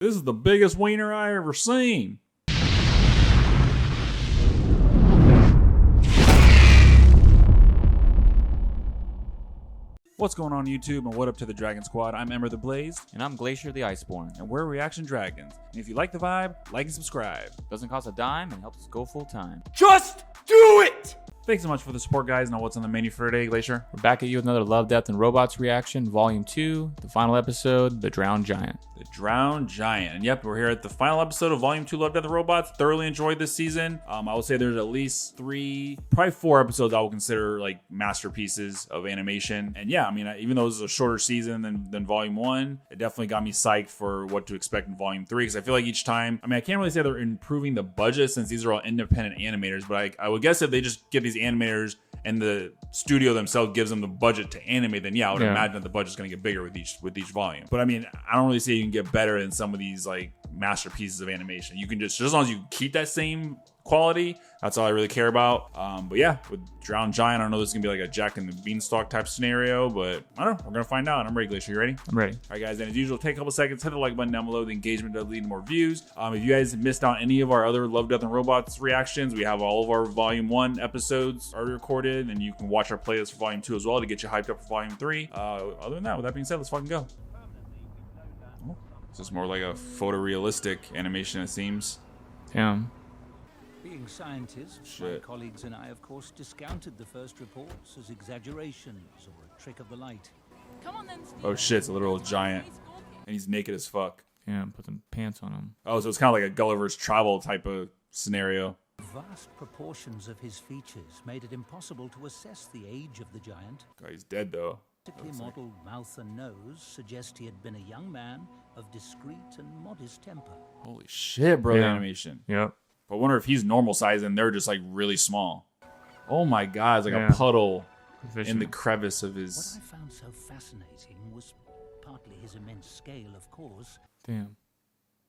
This is the biggest wiener I ever seen. What's going on YouTube and what up to the Dragon Squad? I'm Ember the Blaze. And I'm Glacier the Iceborn. And we're Reaction Dragons. And if you like the vibe, like and subscribe. Doesn't cost a dime and helps us go full time. Just do it! Thanks so much for the support, guys. Now what's on the menu for today, Glacier? We're back at you with another Love, Death, and Robots reaction, Volume 2, the final episode, The Drowned Giant. The Drowned Giant. And yep, we're here at the final episode of Volume 2, Love, Death, and Robots. Thoroughly enjoyed this season. I would say there's at least 3, probably 4 episodes I would consider like masterpieces of animation. And yeah, I mean, even though this is a shorter season than Volume 1, it definitely got me psyched for what to expect in Volume 3. Because I feel like each time, I mean, I can't really say they're improving the budget since these are all independent animators. But I would guess if they just get these animators and the studio themselves gives them the budget to animate, then yeah, I would imagine that the budget's going to get bigger with each volume. But I mean, I don't really see you can get better than some of these like masterpieces of animation. You can just as long as you keep that same quality, that's all I really care about. But yeah, with Drowned Giant, I don't know this is gonna be like a Jack and the Beanstalk type scenario, but I don't know. We're gonna find out. I'm ready, Glacier. You ready? I'm ready. All right, guys. And as usual, take a couple seconds, hit the like button down below. The engagement does lead to more views. If you guys missed out any of our other Love, Death, and Robots reactions, we have all of our Volume 1 episodes already recorded, and you can watch our playlist for Volume 2 as well to get you hyped up for Volume 3. Other than that, with that being said, let's fucking go. Oh, this is more like a photorealistic animation, it seems. Damn. Being scientists, my colleagues and I, of course, discounted the first reports as exaggerations or a trick of the light. Come on then, Steve. Oh shit, it's a literal giant. And he's naked as fuck. Damn, put some pants on him. Oh, so it's kind of like a Gulliver's Travel type of scenario. Vast proportions of his features made it impossible to assess the age of the giant. God, he's dead though. Practically modeled mouth and nose suggest he had been a young man of discreet and modest temper. Holy shit, bro, the animation. Yep. But I wonder if he's normal size and they're just like really small. Oh my god, it's like a puddle in the crevice of his... What I found so fascinating was partly his immense scale, of course. Damn.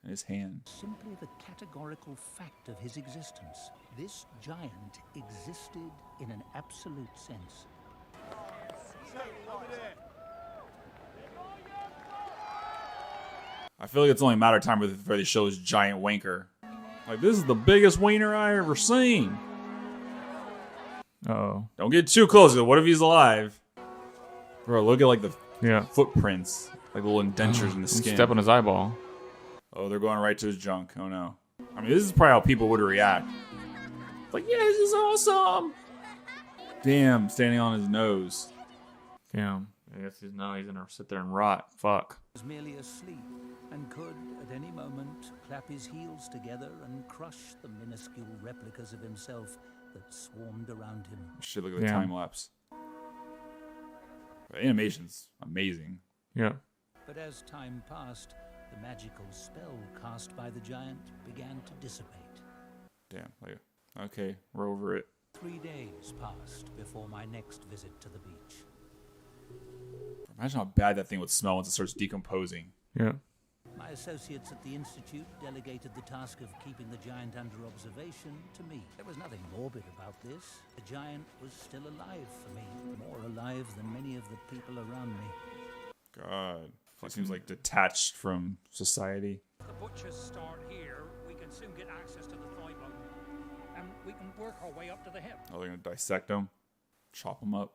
In his hand. Simply the categorical fact of his existence. This giant existed in an absolute sense. I feel like it's only a matter of time before they show his giant wanker. Like, this is the biggest wiener I ever seen. Uh-oh. Don't get too close. What if he's alive? Bro, look at like the footprints. Like little indentures in the skin. Step on his eyeball. Oh, they're going right to his junk. Oh no. I mean, this is probably how people would react. Like, yeah, this is awesome. Damn, standing on his nose. Damn. I guess he's gonna sit there and rot. Fuck. He was merely asleep and could, at any moment, clap his heels together and crush the minuscule replicas of himself that swarmed around him. Shit, look at the time lapse. The animation's amazing. Yeah. But as time passed, the magical spell cast by the giant began to dissipate. Damn. Like, okay, we're over it. 3 days passed before my next visit to the beach. Imagine how bad that thing would smell once it starts decomposing. Yeah. My associates at the Institute delegated the task of keeping the giant under observation to me. There was nothing morbid about this. The giant was still alive for me, more alive than many of the people around me. God. He seems like detached from society. The butchers start here, we can soon get access to the thigh bone. And we can work our way up to the hip. Oh, they're gonna dissect him? Chop him up?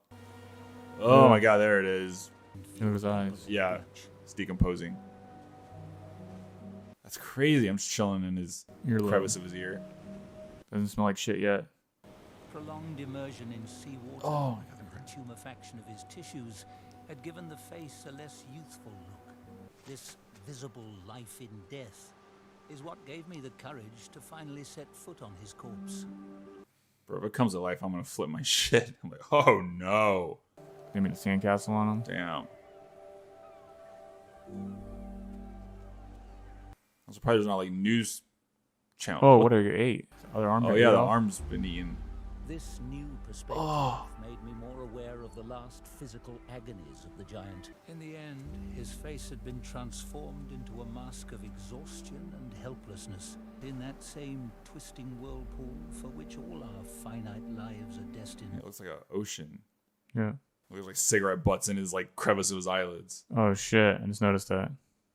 Oh my god, there it is. Look at his eyes. Yeah, it's decomposing. That's crazy. I'm just chilling in his crevice of his ear. Doesn't smell like shit yet. Prolonged immersion in seawater and the tumefaction of his tissues had given the face a less youthful look. This visible life in death is what gave me the courage to finally set foot on his corpse. Bro, if it comes to life, I'm gonna flip my shit. I'm like, oh no. They made a sandcastle on him. Damn. I'm surprised there's not like news channel. Oh, what are your 8? Other arm? Oh yeah, the arm's been eaten. This new perspective made me more aware of the last physical agonies of the giant. In the end, his face had been transformed into a mask of exhaustion and helplessness in that same twisting whirlpool for which all our finite lives are destined. It looks like an ocean. Yeah. Looks like cigarette butts in his like crevice of his eyelids. Oh shit, I just noticed that.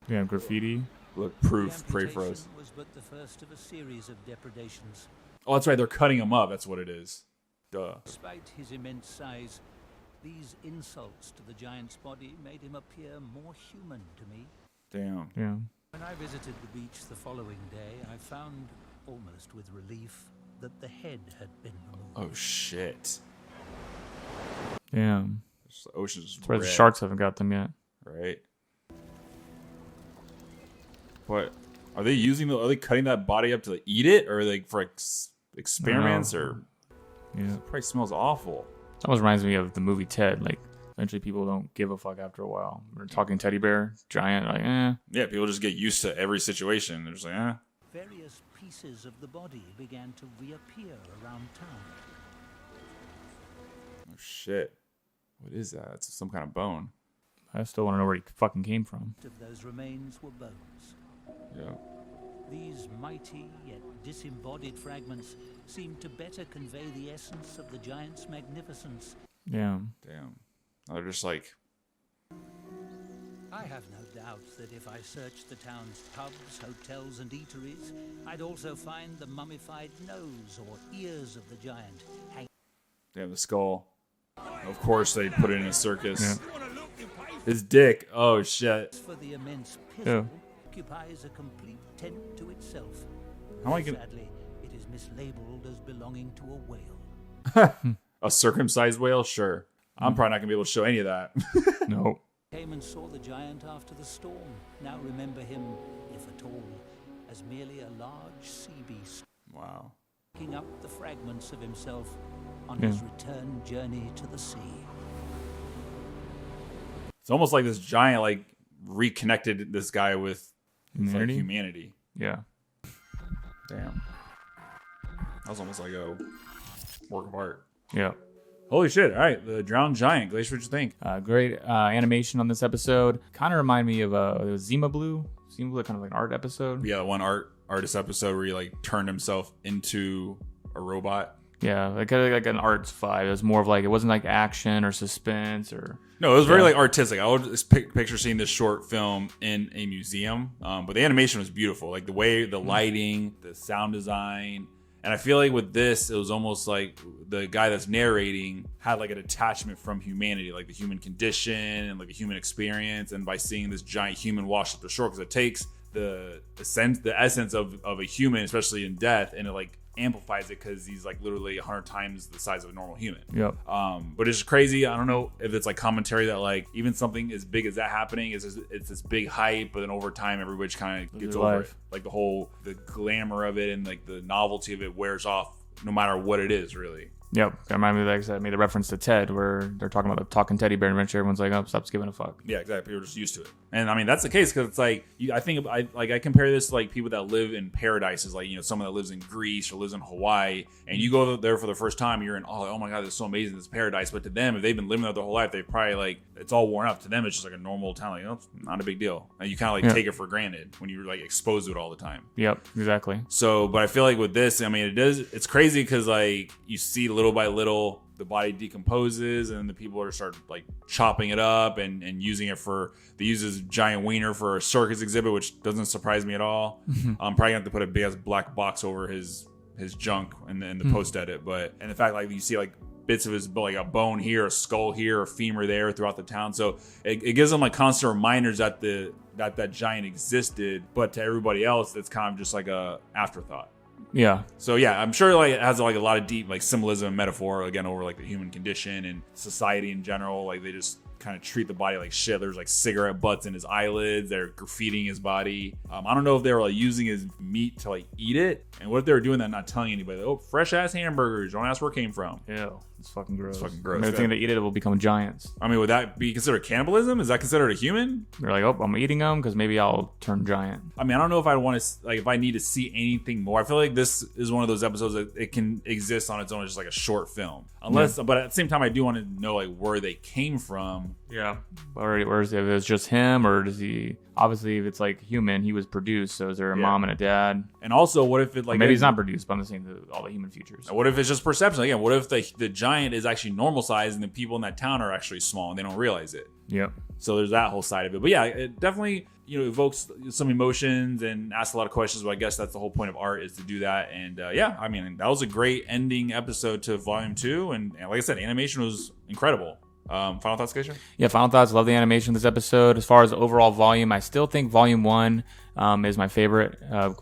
Yeah, graffiti. Look, proof. The Pray for us. amputation was but the first of a series of depredations. Oh, that's right. They're cutting him up. That's what it is. Duh. Despite his immense size, these insults to the giant's body made him appear more human to me. Damn. Yeah. When I visited the beach the following day, I found, almost with relief, that the head had been removed. Oh shit. Damn. The ocean's That's why the red, sharks haven't got them yet. right? What are they using? Are they cutting that body up to like, eat it, or like for experiments, or? Yeah. It probably smells awful. That almost reminds me of the movie Ted. Like, eventually people don't give a fuck after a while. We're talking teddy bear, giant, like, eh. Yeah, people just get used to every situation. They're just like, eh. Various pieces of the body began to reappear around town. Oh shit. What is that? It's some kind of bone. I still want to know where he fucking came from. Of those remains were bones. Yeah. These mighty yet disembodied fragments seemed to better convey the essence of the giant's magnificence. Yeah. Damn. They're just like, I have no doubt that if I searched the town's pubs, hotels, and eateries, I'd also find the mummified nose or ears of the giant hanging. damn, the skull. Of course they put it in a circus. Yeah. His dick. Oh shit. For the immense Yeah. pizzle occupies a complete tent to itself. How am I gonna? Sadly, it is mislabeled as belonging to a whale. A circumcised whale? Sure. I'm probably not gonna be able to show any of that. Nope. Came and saw the giant after the storm. Now remember him, if at all, as merely a large sea beast, Wow. picking up the fragments of himself on Yeah. his return journey to the sea. It's almost like this giant like reconnected this guy with Humanity? like, humanity. Yeah. Damn. That was almost like a work of art. Yeah. Holy shit. All right. The drowned giant. Glacier, what'd you think? Great animation on this episode. Kind of remind me of it was Zima Blue. Zima Blue, kind of like an art episode. Yeah, one artist episode where he like turned himself into a robot. Yeah, like an arts vibe. It was more of like, it wasn't like action or suspense or. No, it was very Yeah. like artistic. I would just picture seeing this short film in a museum. But the animation was beautiful. Like the way, the lighting, the sound design. And I feel like with this, it was almost like the guy that's narrating had like an attachment from humanity, like the human condition and like the human experience. And by seeing this giant human wash up the shore, because it takes the essence of a human, especially in death, and it like amplifies it because he's like literally 100 times the size of a normal human. Yep. But it's just crazy. I don't know if it's like commentary that like even something as big as that happening is it's this big hype, but then over time everybody just kind of gets over it. Like the glamour of it and like the novelty of it wears off no matter what it is, really. Yep. That reminded me, like I said, I made a reference to Ted where they're talking about the talking teddy bear adventure. Everyone's like, oh, stop giving a fuck. Yeah, exactly. People are just used to it. And I mean, that's the case because it's like, I think I compare this to like people that live in paradises, like, you know, someone that lives in Greece or lives in Hawaii, and you go there for the first time, you're in, oh my God, this is so amazing, this paradise. But to them, if they've been living there their whole life, they probably like, it's all worn up. To them, it's just like a normal town. Like, it's not a big deal. And you kind of like take it for granted when you're like exposed to it all the time. Yep, exactly. So, but I feel like with this, I mean, it's crazy because like you see little by little, the body decomposes and the people are start like chopping it up and using it they use this giant wiener for a circus exhibit, which doesn't surprise me at all. I'm probably gonna have to put a big ass black box over his junk in the post edit, and the fact like you see like bits of his, like a bone here, a skull here, a femur there throughout the town, so it gives them like constant reminders that that giant existed, but to everybody else it's kind of just like a afterthought. Yeah. So yeah, I'm sure like it has like a lot of deep like symbolism and metaphor again over like the human condition and society in general. Like they just kind of treat the body like shit. There's like cigarette butts in his eyelids. They're graffitiing his body. I don't know if they were like using his meat to like eat it, and what if they were doing that and not telling anybody? Like, oh, fresh ass hamburgers. Don't ask where it came from. Ew. It's fucking gross. It's fucking gross. And everything that eat it will become giants. I mean, would that be considered cannibalism? Is that considered a human? They're like, oh, I'm eating them because maybe I'll turn giant. I mean, I don't know if I want to, like, if I need to see anything more. I feel like this is one of those episodes that it can exist on its own as just like a short film. Unless, but at the same time, I do want to know like where they came from. Yeah. Or if it's just him, or does he? Obviously, if it's like human, he was produced. So is there a mom and a dad? And also, what if it like Or maybe he's not produced, but I'm just saying all the human features. What if it's just perception? Again, what if the giant is actually normal size and the people in that town are actually small and they don't realize it? Yep. So there's that whole side of it. But yeah, it definitely, evokes some emotions and asks a lot of questions. But I guess that's the whole point of art, is to do that. And yeah, I mean, that was a great ending episode to Volume 2. And like I said, animation was incredible. Final thoughts, Keisha? Yeah, final thoughts. Love the animation of this episode. As far as the overall volume, I still think Volume 1 is my favorite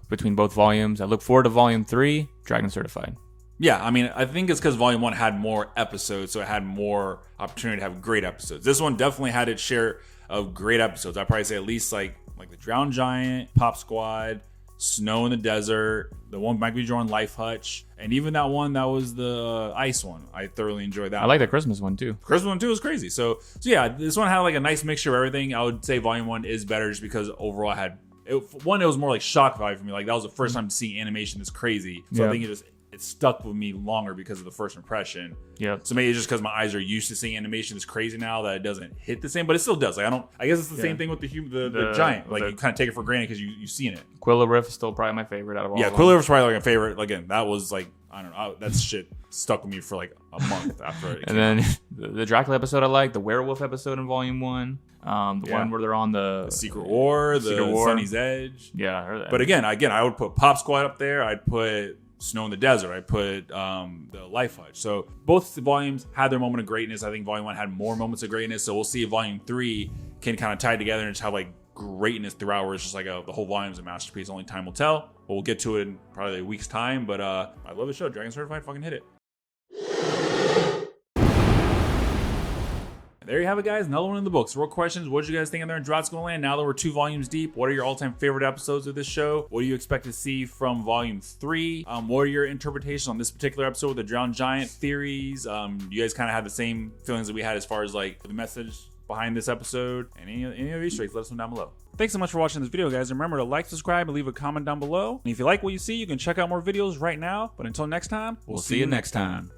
between both volumes. I look forward to Volume 3, Dragon Certified. Yeah, I mean, I think it's because Volume 1 had more episodes, so it had more opportunity to have great episodes. This one definitely had its share of great episodes. I'd probably say at least like the Drowned Giant, Pop Squad, Snow in the Desert, the one Michael B. Jordan Life Hutch, and even that one that was the ice one. I thoroughly enjoyed that. I like the Christmas one too. Christmas one too was crazy. So yeah, this one had like a nice mixture of everything. I would say Volume 1 is better just because overall it was more like shock value for me. Like that was the first time seeing animation this crazy. So I think it stuck with me longer because of the first impression. Yeah. So maybe it's just because my eyes are used to seeing animation this crazy now that it doesn't hit the same, but it still does. Like I guess it's the same thing with the giant. Like you kind of take it for granted because you've seen it. Quilla Riff is still probably my favorite out of all. Yeah, of Quilla Riff is probably like a favorite. Again, that was like, I don't know, that shit stuck with me for like a month after it. And then the Dracula episode I like, the werewolf episode in Volume 1, one where they're on the Secret War, the Sunny's Edge. Yeah, I heard that. But again, I would put Pop Squad up there. I'd put Snow in the Desert. I put the Life Hutch. So both the volumes had their moment of greatness. I think Volume 1 had more moments of greatness. So we'll see if Volume 3 can kind of tie together and just have like greatness throughout, where it's just like the whole volume's a masterpiece. Only time will tell. But we'll get to it in probably a week's time. But I love the show. Dragon Certified, fucking hit it. There you have it, guys. Another one in the books. Real questions. What did you guys think of there in Drotsco Land? Now that we're 2 volumes deep, what are your all-time favorite episodes of this show? What do you expect to see from Volume 3? What are your interpretations on this particular episode with the Drowned Giant theories? You guys kind of have the same feelings that we had as far as like the message behind this episode? And any other Easter eggs, let us know down below. Thanks so much for watching this video, guys. Remember to like, subscribe, and leave a comment down below. And if you like what you see, you can check out more videos right now. But until next time, we'll see you next time.